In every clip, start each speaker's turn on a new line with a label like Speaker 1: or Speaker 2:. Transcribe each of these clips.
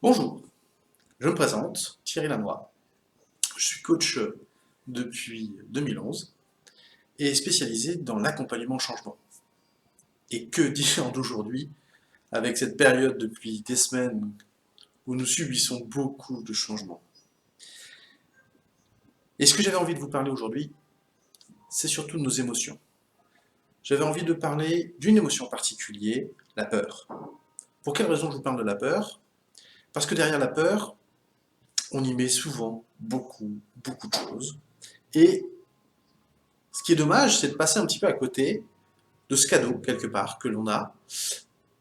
Speaker 1: Bonjour, je me présente, Thierry Lanois. Je suis coach depuis 2011 et spécialisé dans l'accompagnement au changement. Et que dire d'aujourd'hui avec cette période depuis des semaines où nous subissons beaucoup de changements. Et ce que j'avais envie de vous parler aujourd'hui, c'est surtout de nos émotions. J'avais envie de parler d'une émotion en particulier, la peur. Pour quelle raison je vous parle de la peur? Parce que derrière la peur, on y met souvent beaucoup de choses. Et ce qui est dommage, c'est de passer un petit peu à côté de ce cadeau, quelque part, que l'on a,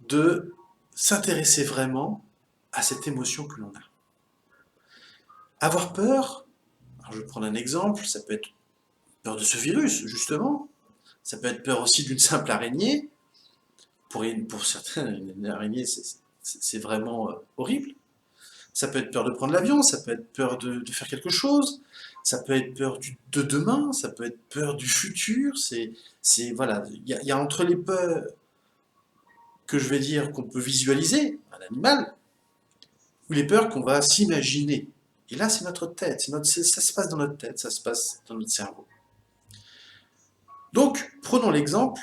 Speaker 1: de s'intéresser vraiment à cette émotion que l'on a. Avoir peur, alors je vais prendre un exemple, ça peut être peur de ce virus, justement, ça peut être peur aussi d'une simple araignée. Pour certains, une araignée, c'est vraiment horrible. Ça peut être peur de prendre l'avion, ça peut être peur de faire quelque chose, ça peut être peur de demain, ça peut être peur du futur. Voilà, il y a entre les peurs que je vais dire qu'on peut visualiser, un animal, ou les peurs qu'on va s'imaginer. Et là, c'est notre tête, ça se passe dans notre tête, ça se passe dans notre cerveau. Donc, prenons l'exemple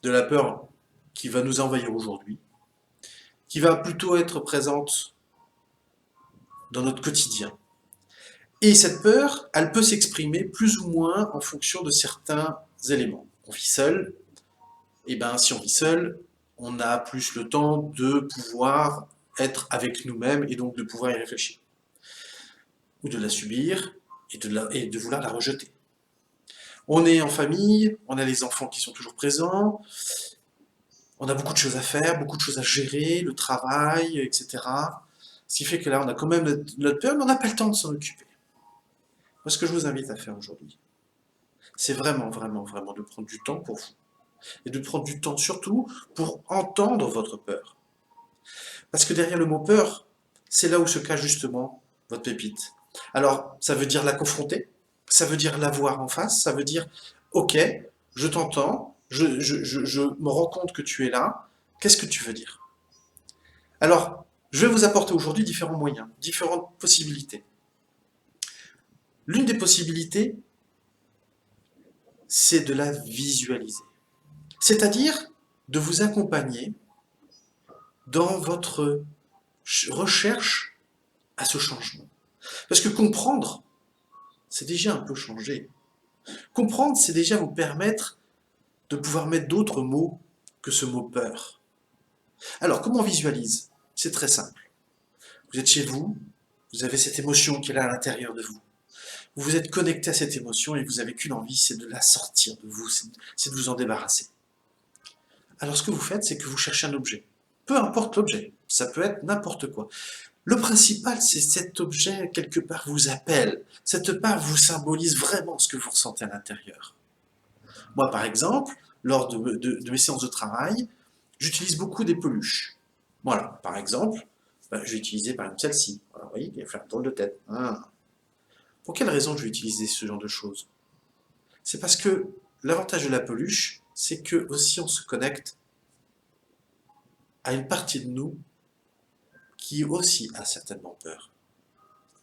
Speaker 1: de la peur qui va nous envahir aujourd'hui, qui va plutôt être présente dans notre quotidien. Et cette peur, elle peut s'exprimer plus ou moins en fonction de certains éléments. On vit seul, et bien si on vit seul, on a plus le temps de pouvoir être avec nous-mêmes et donc de pouvoir y réfléchir. Ou de la subir et de vouloir la rejeter. On est en famille, on a les enfants qui sont toujours présents, on a beaucoup de choses à faire, beaucoup de choses à gérer, le travail, etc. Ce qui fait que là, on a quand même notre peur, mais on n'a pas le temps de s'en occuper. Moi, ce que je vous invite à faire aujourd'hui, c'est vraiment de prendre du temps pour vous. Et de prendre du temps surtout pour entendre votre peur. Parce que derrière le mot peur, c'est là où se cache justement votre pépite. Alors, ça veut dire la confronter, ça veut dire la voir en face, ça veut dire, ok, je t'entends, je me rends compte que tu es là, qu'est-ce que tu veux dire? Alors, je vais vous apporter aujourd'hui différents moyens, différentes possibilités. L'une des possibilités, c'est de la visualiser. C'est-à-dire de vous accompagner dans votre recherche à ce changement. Parce que comprendre, c'est déjà un peu changer. Comprendre, c'est déjà vous permettre de pouvoir mettre d'autres mots que ce mot peur. Alors, comment on visualise? C'est très simple. Vous êtes chez vous, vous avez cette émotion qui est là à l'intérieur de vous. Vous vous êtes connecté à cette émotion et vous n'avez qu'une envie, c'est de la sortir de vous, c'est de vous en débarrasser. Alors, ce que vous faites, c'est que vous cherchez un objet. Peu importe l'objet, ça peut être n'importe quoi. Le principal, c'est cet objet, quelque part, vous appelle. Cette part vous symbolise vraiment ce que vous ressentez à l'intérieur. Moi, par exemple, lors de mes séances de travail, j'utilise beaucoup des peluches. Voilà, par exemple, je vais utiliser par exemple celle-ci. Voilà, vous voyez, il a fait un drôle de tête. Ah. Pour quelle raison je vais utiliser ce genre de choses? C'est parce que l'avantage de la peluche, c'est que aussi on se connecte à une partie de nous qui aussi a certainement peur.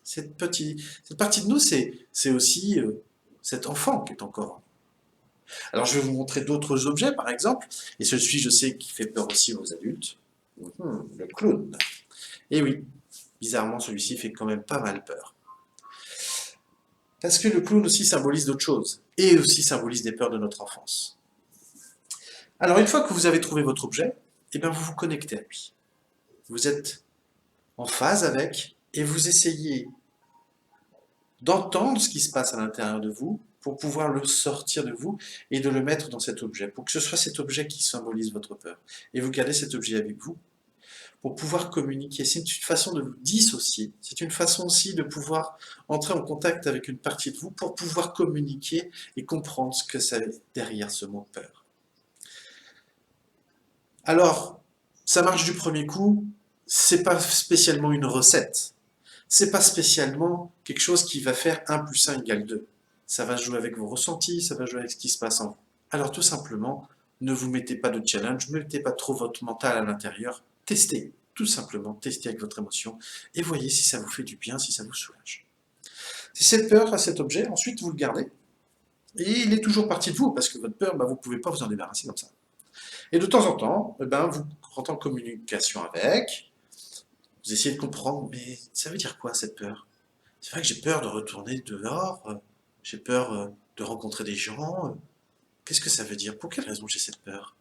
Speaker 1: Cette partie de nous, c'est aussi cet enfant qui est encore. Alors je vais vous montrer d'autres objets, par exemple, et celui-ci, je sais, qui fait peur aussi aux adultes. Le clown. Et oui, bizarrement, celui-ci fait quand même pas mal peur. Parce que le clown aussi symbolise d'autres choses, et aussi symbolise des peurs de notre enfance. Alors une fois que vous avez trouvé votre objet, eh bien, vous vous connectez à lui. Vous êtes en phase avec, et vous essayez d'entendre ce qui se passe à l'intérieur de vous pour pouvoir le sortir de vous et de le mettre dans cet objet, pour que ce soit cet objet qui symbolise votre peur. Et vous gardez cet objet avec vous pour pouvoir communiquer. C'est une façon de vous dissocier, c'est une façon aussi de pouvoir entrer en contact avec une partie de vous pour pouvoir communiquer et comprendre ce que c'est derrière ce mot peur. Alors, ça marche du premier coup, c'est pas spécialement une recette. C'est pas spécialement quelque chose qui va faire 1 plus 1 égale 2. Ça va jouer avec vos ressentis, ça va jouer avec ce qui se passe en vous. Alors tout simplement, ne vous mettez pas de challenge, ne mettez pas trop votre mental à l'intérieur, testez. tout simplement tester avec votre émotion et voyez si ça vous fait du bien, si ça vous soulage. Si cette peur a cet objet, ensuite vous le gardez, et il est toujours parti de vous, parce que votre peur, vous ne pouvez pas vous en débarrasser comme ça. Et de temps en temps, vous rentrez en communication avec, vous essayez de comprendre, mais ça veut dire quoi cette peur? C'est vrai que j'ai peur de retourner dehors, j'ai peur de rencontrer des gens, qu'est-ce que ça veut dire? Pour quelle raison j'ai cette peur?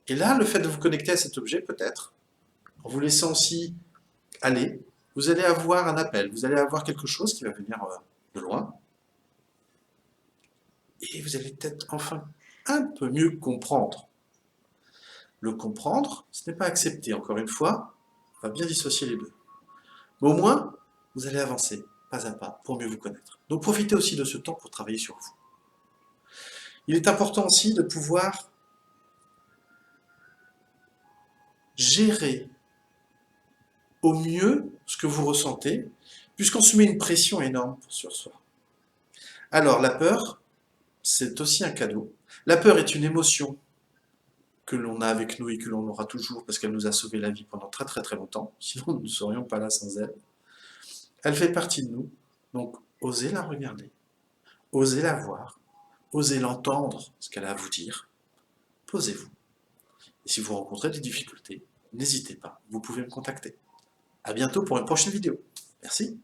Speaker 1: Et là, le fait de vous connecter à cet objet, peut-être, en vous laissant aussi aller, vous allez avoir un appel, vous allez avoir quelque chose qui va venir de loin, et vous allez peut-être enfin un peu mieux comprendre. Le comprendre, ce n'est pas accepter, encore une fois, on va bien dissocier les deux. Mais au moins, vous allez avancer, pas à pas, pour mieux vous connaître. Donc profitez aussi de ce temps pour travailler sur vous. Il est important aussi de pouvoir gérer au mieux ce que vous ressentez, puisqu'on se met une pression énorme sur soi. Alors la peur, c'est aussi un cadeau. La peur est une émotion que l'on a avec nous et que l'on aura toujours parce qu'elle nous a sauvé la vie pendant très très très longtemps, sinon nous ne serions pas là sans elle. Elle fait partie de nous, donc osez la regarder, osez la voir, osez l'entendre, ce qu'elle a à vous dire, posez-vous. Et si vous rencontrez des difficultés, n'hésitez pas, vous pouvez me contacter. À bientôt pour une prochaine vidéo. Merci.